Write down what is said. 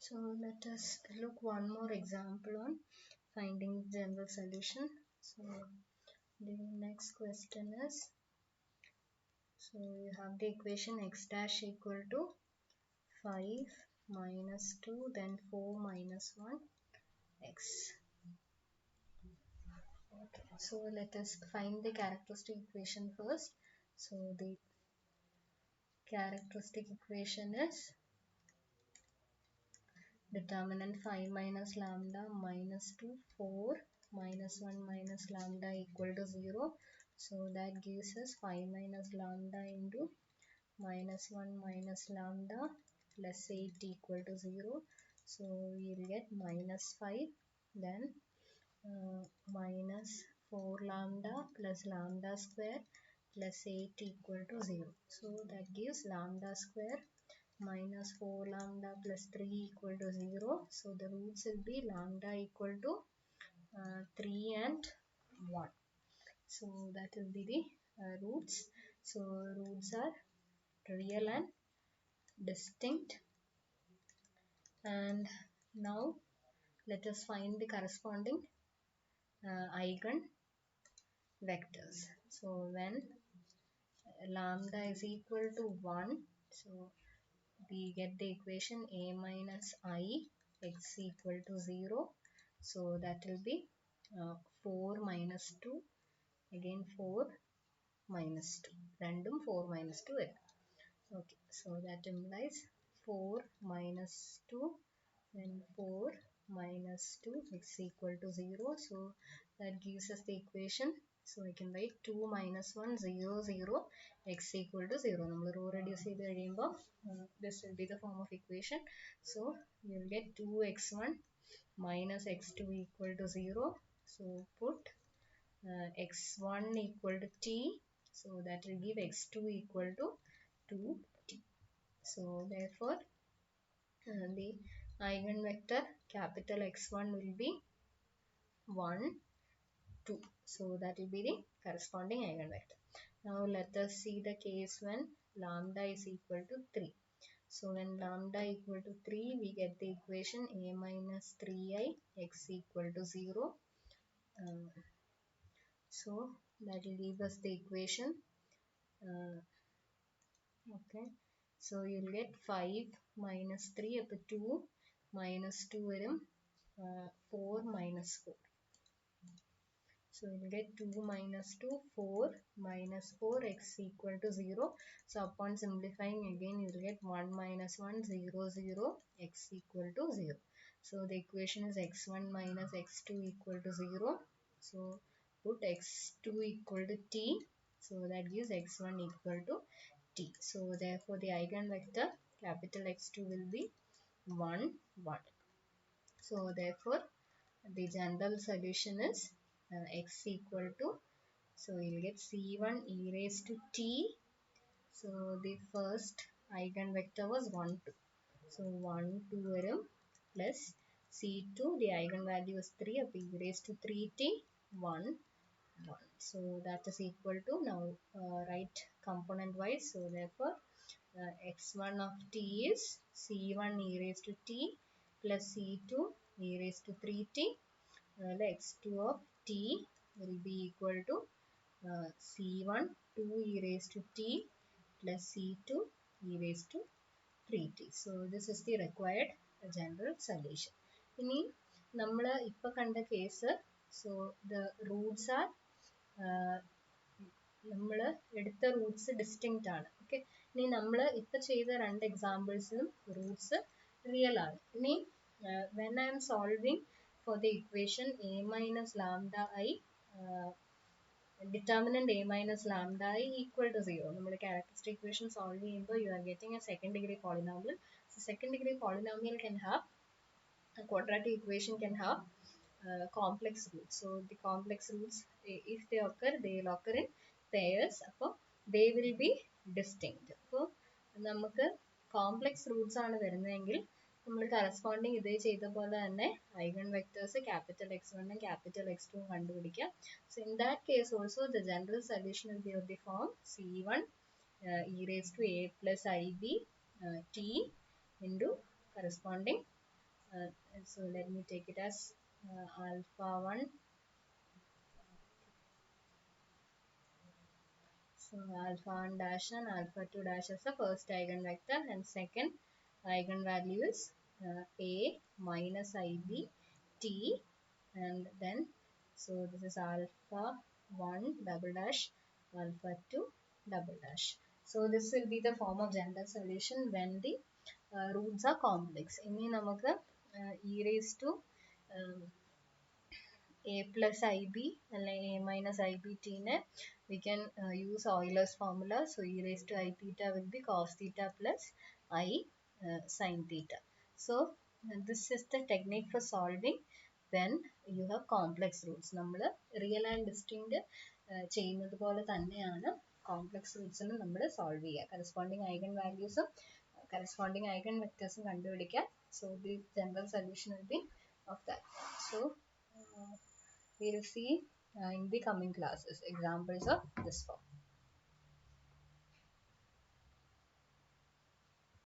So let us look one more example on finding general solution. So the next question is, so you have the equation x dash equal to 5 minus 2 then 4 minus 1 x. Okay, so let us find the characteristic equation first. So the characteristic equation is determinant 5 minus lambda minus 2 4 minus 1 minus lambda equal to 0. So that gives us 5 minus lambda into minus 1 minus lambda plus 8 equal to 0. So we will get minus 5, then minus 4 lambda plus lambda square plus 8 equal to 0. So that gives lambda square minus 4 lambda plus 3 equal to 0. So the roots will be lambda equal to 3 and 1. So that will be the roots. So roots are real and distinct. And now let us find the corresponding eigen vectors. So when lambda is equal to 1, so we get the equation a minus I x equal to 0. So that will be 4 minus 2, again 4 minus 2. Random 4 minus 2. Okay, so that implies 4 minus 2, then 4 minus 2 x equal to 0. So that gives us the equation. So I can write 2 minus 1 0 0 x equal to 0. We will reduce this will be the form of equation. So we will get 2x1 minus x2 equal to 0. So put x1 equal to t. So that will give x2 equal to 2t. So therefore the eigenvector capital X1 will be 1, 2. So that will be the corresponding eigenvector. Now let us see the case when lambda is equal to 3. So when lambda equal to 3, we get the equation a minus 3i x equal to 0. So that will give us the equation. Okay. So you'll get 5 minus 3 up to 2 minus 2 varum 4 minus 4. So you'll get 2 minus 2, 4 minus 4 x equal to 0. So upon simplifying again you'll get 1 minus 1 0 0 x equal to 0. So the equation is x1 minus x2 equal to 0. So put x2 equal to t. So that gives x1 equal to t. So therefore the eigenvector capital X2 will be 1 1. So therefore the general solution is x equal to, so you'll get c1 e raised to t. So the first eigenvector was 1 2. So 1 2 varum plus c2, the eigenvalue is 3 up e raised to 3t 1 1. So that is equal to, now write component wise. So therefore x1 of t is c1 e raised to t plus c2 e raised to 3t. X2 of t will be equal to c1 2 e raised to t plus c2 e raised to 3t. So this is the required general solution. ഇനി നമ്മൾ ഇപ്പോൾ കണ്ട case, so the roots are നമ്മൾ എടുത്ത Roots distinct ആണ്. Okay, ഇനി നമ്മൾ ഇപ്പോൾ ചെയ്ത രണ്ട് എക്സാമ്പിൾസിലും റൂട്ട്സ് റിയൽ ആണ്. ഇനി when I am solving for the equation a minus lambda I, determinant a minus lambda I equal to 0, നമ്മൾ characteristic equation solve ചെയ്യുമ്പോൾ you are getting a second degree polynomial. So second degree polynomial can have, a quadratic equation can have complex roots. So the complex roots, if they occur, they will occur in pairs. അപ്പോൾ they will be distinct. അപ്പോൾ നമുക്ക് complex Roots ആണ് വരുന്നതെങ്കിൽ നമ്മൾ corresponding ഇതേ ചെയ്ത പോലെ തന്നെ eigen vectors capital x1 capital x2 കണ്ടുപിടിക്കാം. So in that case also the general solution will be of the form c1 e raised to a plus ib t into corresponding So let me take it as alpha 1. So alpha 1 dash and alpha 2 dash as the first eigenvector, and second eigenvalue is a minus ib t, and then so this is alpha 1 double dash alpha 2 double dash. So this will be the form of general solution when the roots are complex. ഇനി നമുക്ക് e raised to a plus ib and a minus ibt ne we can use Euler's formula. So e raised to I theta will be cos theta plus I sin theta. So this is the technique for solving when you have complex roots. നമ്മൾ real and distinct ചെയ്യുന്നത് പോലെ തന്നെയാണ് complex റൂട്ട്സിന് നമ്മൾ solve ചെയ്യുക. Corresponding eigen വാല്യൂസും corresponding eigenvectors കണ്ടുപിടിക്കുക. So the general solution will be of that. So we will see in the coming classes examples of this form.